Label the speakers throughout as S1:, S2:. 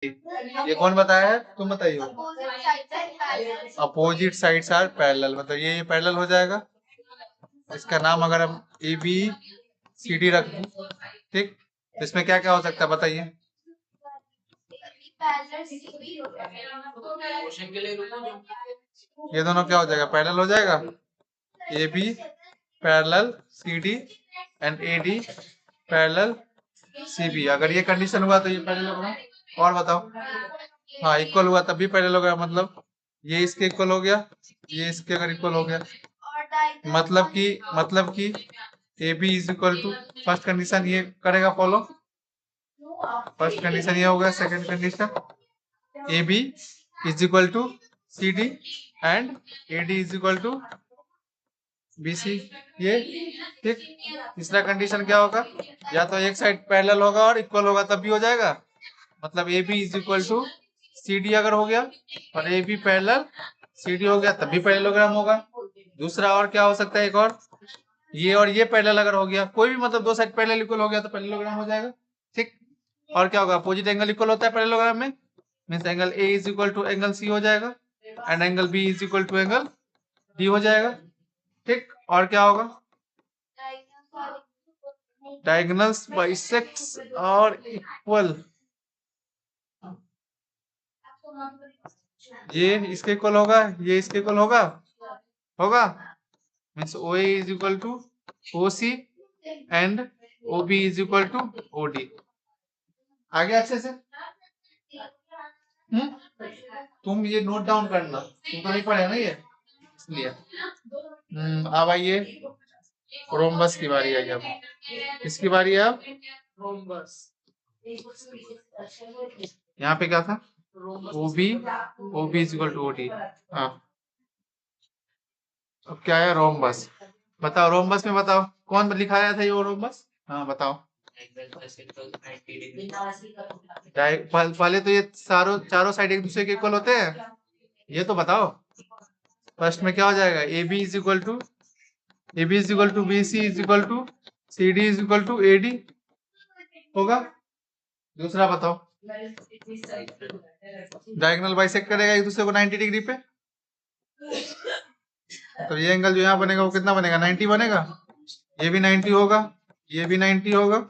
S1: ये कौन बताया है, तुम बताइए। अपोजिट साइड्स आर पैरेलल, मतलब ये पैरेलल हो जाएगा। इसका नाम अगर हम ABCD रख दूं, ठीक, तो इसमें क्या क्या हो सकता है बताइए। ये दोनों क्या हो जाएगा, पैरेलल हो जाएगा। AB parallel CD and AD parallel CB। अगर ये कंडीशन हुआ तो ये पैरेलल होगा। और बताओ। हाँ, इक्वल हुआ तब भी पैरेलल हो गया, मतलब ये इसके इक्वल हो गया, ये इसके अगर इक्वल हो गया, मतलब कि AB is equal to, first condition ये करेगा फॉलो, फर्स्ट कंडीशन ये हो गया। Second condition AB is equal to CD and AD is equal to BC, ये ठीक। तीसरा कंडीशन क्या होगा, या तो एक साइड पैरेलल होगा और इक्वल होगा तब भी हो जाएगा, मतलब AB is equal to CD अगर हो गया और AB पैरेलल CD हो गया तब भी पैरेललोग्राम होगा। दूसरा और क्या हो सकता है, एक और, ये पैरेलल अगर हो गया, कोई भी मतलब दो साइड पैरेलल इक्वल हो गया तो पैरेललोग्राम हो जाएगा, ठीक। और क्या होगा, अपोजिट एंगल इक्वल होता है पैरेललोग्राम में, means angle A is equal to angle C हो जाएगा and angle B is equal to angle D हो जाएगा, ठीक। और क्या होगा, डायगोनल्स बाइसेक्ट्स और इक्वल, ये इसके इक्वल होगा, ये इसके इक्वल होगा, means OA is equal to OC and OB is equal to OD। आगे अच्छे से तुम ये नोट डाउन करना, तुम तो नहीं पढ़े ना ये, इसलिए। अब आइए, रोम्बस की बारी आई, अब इसकी बारी है। अब यहाँ पे क्या था, OB is equal to OD। हाँ, अब क्या है, रोम्बस। बताओ रोम्बस में, बताओ कौन लिखाया था ये रोम्बस, हाँ बताओ। पहले तो ये चारों साइड एक दूसरे के इक्वल होते हैं, ये तो बताओ। फर्स्ट में क्या हो जाएगा, AB is equal to BC is equal to CD is equal to AD होगा। दूसरा बताओ, डायगोनल बाइसेक्ट करेगा एक दूसरे को 90 डिग्री पे, तो ये एंगल जो यहाँ बनेगा वो कितना बनेगा, 90 बनेगा। ये भी 90 होगा, ये भी 90 होगा,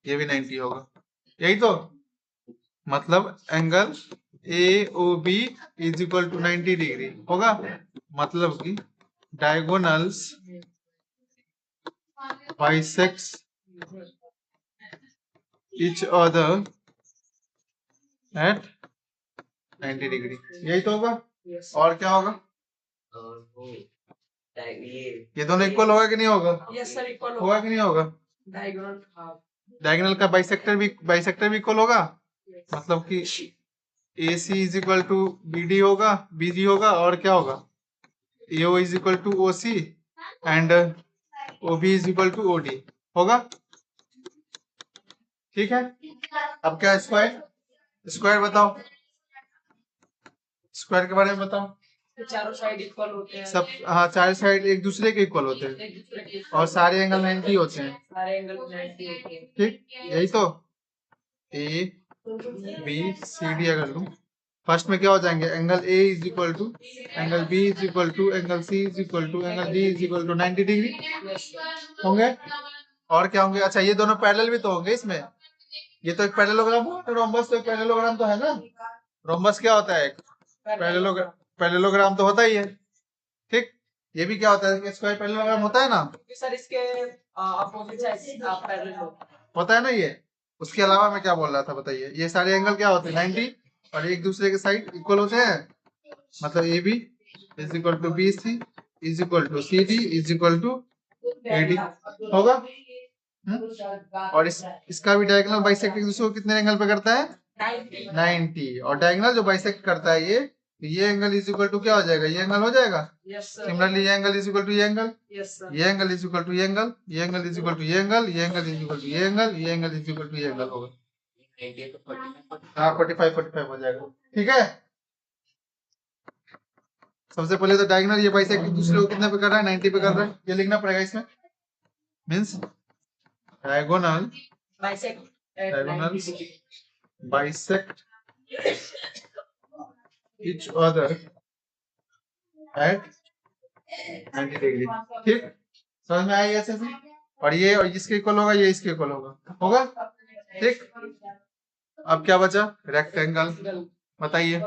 S1: ये भी 90 होगा, यही तो मतलब angle AOB is equal to 90 degree होगा, मतलब कि diagonals bisects each other at 90 degree, यही तो होगा। और क्या होगा, ये दोनों इक्वल होगा कि नहीं होगा, होगा कि नहीं होगा। डायगोनल का बाइसेक्टर भी इक्वल होगा, मतलब कि AC is equal to BD होगा, BG होगा, और क्या होगा, AO is equal to OC and OB is equal to OD होगा, ठीक है। अब क्या, स्क्वायर बताओ, स्क्वायर के बारे में बताओ।
S2: चारों साइड इक्वल होते हैं
S1: सब, हाँ, चारों साइड एक दूसरे के इक्वल होते हैं और सारे एंगल 90 होते हैं,
S2: सारे एंगल 90 होते हैं,
S1: ठीक, यही तो। ABCD अगर लूं, फर्स्ट में क्या हो जाएंगे, angle A is equal to angle B is equal to angle C is equal to angle D is equal to 90 degree होंगे। और क्या होंगे, अच्छा ये दोनों पैरेलल भी तो होंगे इसमें, ये तो एक पैरेललोग्राम हुआ, रोम्बस तो एक पैरेललोग्राम तो है ना। रोम्बस क्या होता है, एक पैरेललोग्राम तो होता ही है, ठीक। ये भी क्या होता है, स्क्वायर पैरेललोग्राम होता है ना,
S2: सर इसके अपोजिट साइड पैरेलल
S1: होता है ना ये। उसके अलावा मैं क्या बोल रहा था बताइए, ये सारे एंगल क्या होते हैं, 90 और एक दूसरे के साइड इक्वल होते हैं, मतलब AB is equal to BC is equal to CD is equal to AD होगा। और इसका भी डायगोनल बाइसेक्ट एक दूसरे को कितने एंगल पे करता है, 90, और डायगोनल जो बाइसेक्ट करता है ये एंगल इज इक्वल टू क्या हो जाएगा, ये एंगल हो जाएगा। सिमिलरली ये एंगल इज इक्वल टू ये एंगल, ये एंगल इज इक्वल टू ये एंगल, ये एंगल इज इक्वल टू ये एंगल, ये एंगल इज इक्वल टू ये एंगल, ये एंगल इज इक्वल टू ये एंगल होगा। हाँ 45 हो जाएगा, ठीक है। सबसे पहले तो डायगोनल ये बाइसेक्ट दूसरे को कितने पे कर रहा है, 90 पे कर रहा है, ये लिखना पड़ेगा इसमें, means diagonal bisect each other at 90 degree. ठीक, समझ में आई ऐसे से? और ये और इसके इक्वल होगा, ये इसके इक्वल होगा। ठीक, अब क्या बचा? रेक्टेंगल। बताइए।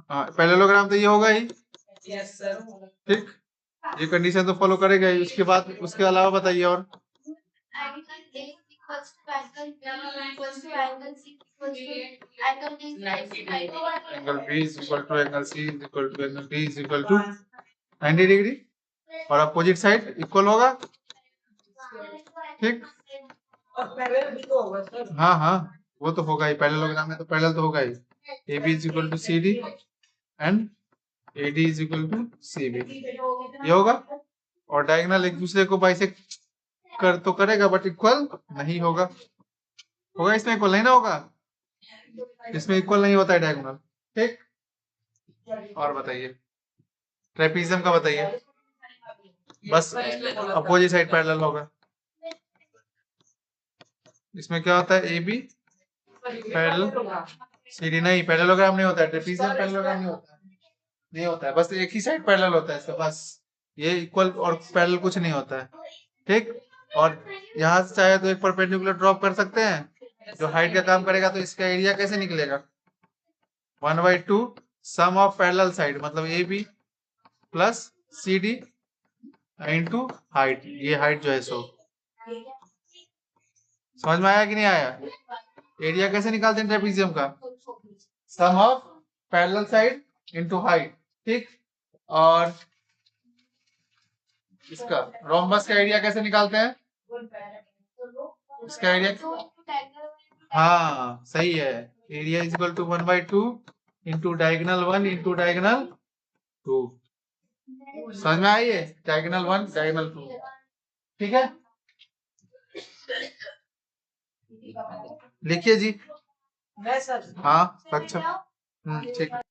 S1: हाँ, पैरेललोग्राम तो ये होगा ही।
S2: Yes, sir.
S1: ठीक, ये कंडीशन तो फॉलो करेगा ही। उसके बाद उसके अलावा बताइए और। Angle B is equal to angle C is equal to angle D is equal to 90 degree, और अपोजिट साइड इक्वल होगा। ठीक,
S2: और पैरेलल भी तो होगा सर।
S1: हाँ हाँ, वो तो होगा ही, पैरेललोग्राम में तो पैरेलल तो होगा ही। A B is equal to C D and A D is equal to C B, ये होगा। और डायगोनल एक दूसरे को बाइसेक्ट कर तो करेगा, बट इक्वल नहीं होगा। होगा इसमें इक्वल नहीं ना होगा, इसमें इक्वल नहीं होता है डायगोनल। ठीक, और बताइए ट्रेपीजियम का बताइए। बस अपोजिट साइड पैरेलल होगा। इसमें क्या होता है? A B parallel C D, नहीं पैरेललोग्राम नहीं होता है। ट्रेपीजियम पैरेललोग्राम नहीं होता है, बस एक ही साइड पैरेलल होता है इसका, बस ये इक्वल और पैरेलल कुछ नहीं होता है। ठीक, और यहाँ से चाहे तो एक परपेंडिकुलर ड्रॉप कर सकते हैं जो हाइट का काम करेगा। तो इसका एरिया कैसे निकलेगा? 1/2 सम ऑफ पैरेलल साइड, मतलब A B plus C D into height. ये हाइट जो है सो, समझ में आया कि नहीं आया? एरिया कैसे निकालते हैं ट्रेपीजियम का? Sum of parallel side into height. ठीक, और इसका रोम्बस का एरिया कैसे निकालते हैं? इसका एरिया, हाँ सही है, area is equal to 1/2 into diagonal 1 into diagonal 2। समझ में आई है? Diagonal 1 diagonal 2। ठीक है, लिखिए जी।
S2: मैं सर।
S1: हाँ अच्छा, ठीक है।